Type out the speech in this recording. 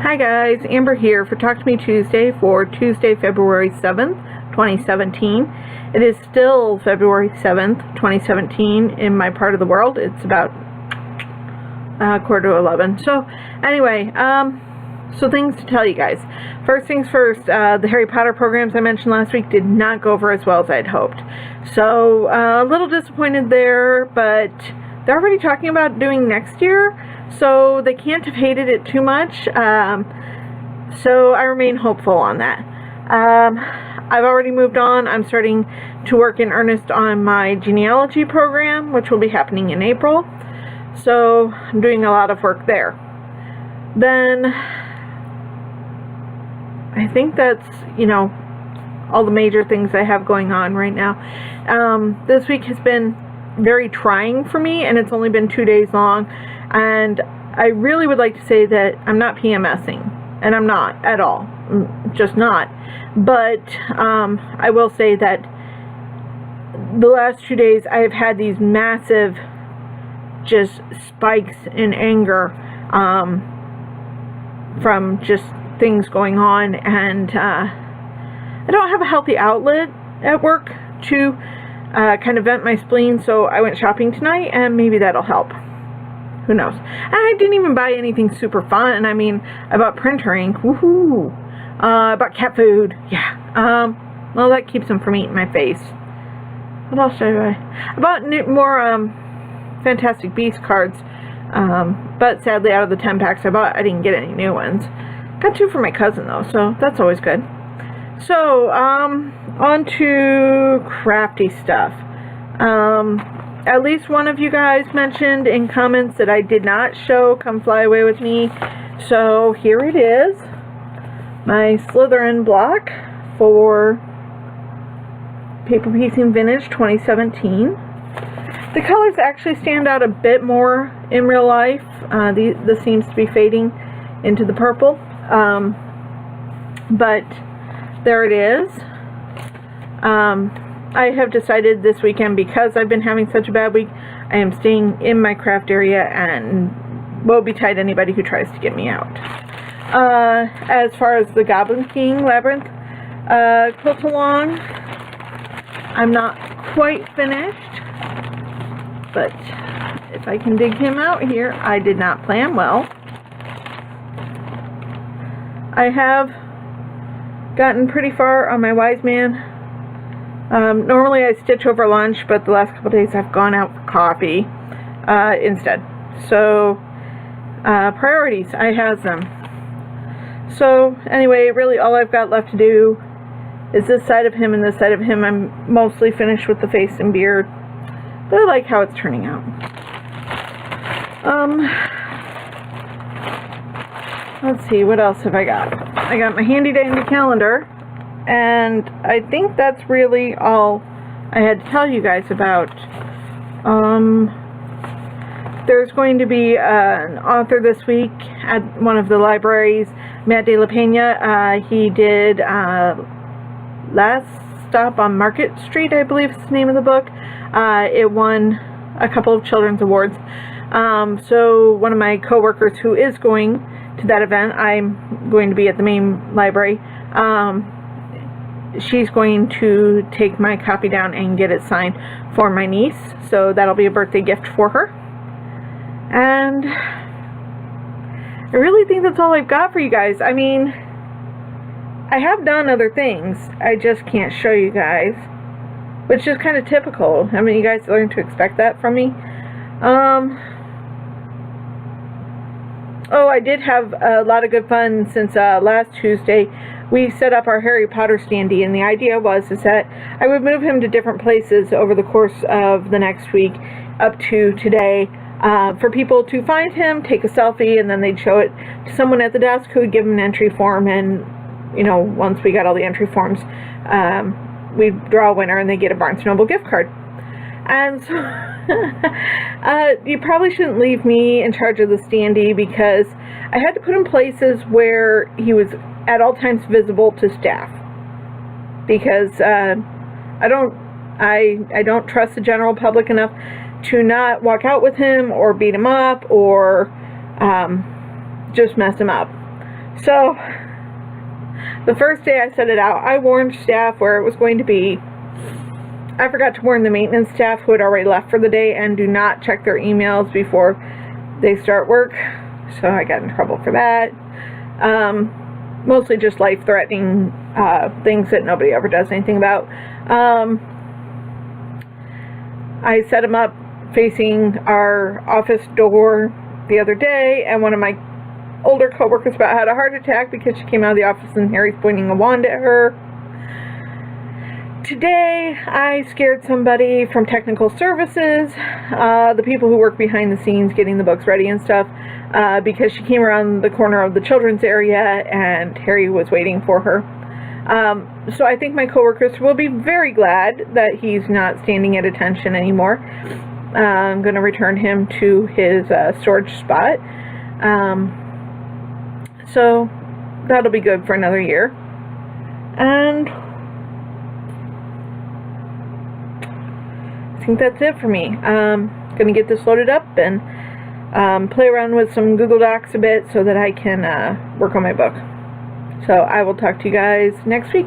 Hi guys, Amber here for Talk to Me Tuesday for Tuesday, February 7th, 2017. It is still February 7th, 2017 in my part of the world. It's about quarter to 11. So anyway, so things to tell you guys. First things first, the Harry Potter programs I mentioned last week did not go over as well as I'd hoped. So a little disappointed there, but they're already talking about doing next year. So they can't have hated it too much, so I remain hopeful on that. I've already moved on. I'm starting to work in earnest on my genealogy program, which will be happening in April. So I'm doing a lot of work there. Then I think that's, all the major things I have going on right now. This week has been very trying for me, and it's only been 2 days long. And I really would like to say that I'm not PMSing, and I'm not at all, just not. But I will say that the last 2 days I have had these massive just spikes in anger from just things going on, and I don't have a healthy outlet at work to kind of vent my spleen, so I went shopping tonight, and maybe that'll help. Who knows? And I didn't even buy anything super fun. I mean, I bought printer ink. Woohoo! I bought cat food. Yeah. Well, that keeps them from eating my face. What else did I buy? I bought more Fantastic Beasts cards. But sadly, out of the 10 packs I bought, I didn't get any new ones. Got 2 for my cousin, though, so that's always good. So, on to crafty stuff. At least one of you guys mentioned in comments that I did not show Come Fly Away With Me. So here it is. My Slytherin block for Paper Piecing Vintage 2017. The colors actually stand out a bit more in real life. This seems to be fading into the purple. But there it is. I have decided this weekend, because I've been having such a bad week, I am staying in my craft area and woe betide anybody who tries to get me out. As far as the Goblin King Labyrinth quilt along, I'm not quite finished, but if I can dig him out here, I did not plan well. I have gotten pretty far on my Wise Man. Normally I stitch over lunch, but the last couple days I've gone out for coffee instead. So, priorities, I have them. So, anyway, really all I've got left to do is this side of him and this side of him. I'm mostly finished with the face and beard, but I like how it's turning out. Let's see, what else have I got? I got my handy dandy calendar. And I think that's really all I had to tell you guys about. There's going to be an author this week at one of the libraries, Matt De La Pena. He did Last Stop on Market Street, I believe is the name of the book. It won a couple of children's awards. So one of my coworkers who is going to that event, I'm going to be at the main library. She's going to take my copy down and get it signed for my niece, so that'll be a birthday gift for her. And I really think that's all I've got for you guys. I mean, I have done other things, I just can't show you guys, which is kind of typical. I mean, you guys learn to expect that from me. Oh, I did have a lot of good fun since last Tuesday. We set up our Harry Potter standee, and the idea was that I would move him to different places over the course of the next week up to today for people to find him, take a selfie, and then they'd show it to someone at the desk who would give them an entry form. And, once we got all the entry forms, we'd draw a winner and they get a Barnes & Noble gift card. And so you probably shouldn't leave me in charge of the standee, because I had to put him places where he was at all times visible to staff, because I don't trust the general public enough to not walk out with him or beat him up or just mess him up. So, the first day I set it out, I warned staff where it was going to be. I forgot to warn the maintenance staff who had already left for the day, and do not check their emails before they start work. So I got in trouble for that. Mostly just life-threatening things that nobody ever does anything about. I set them up facing our office door the other day, and one of my older coworkers about had a heart attack because she came out of the office and Harry's pointing a wand at her. Today, I scared somebody from technical services, the people who work behind the scenes getting the books ready and stuff, because she came around the corner of the children's area and Harry was waiting for her. So I think my coworkers will be very glad that he's not standing at attention anymore. I'm going to return him to his storage spot. So that'll be good for another year. And I think that's it for me. Going to get this loaded up and play around with some Google Docs a bit so that I can work on my book. So I will talk to you guys next week.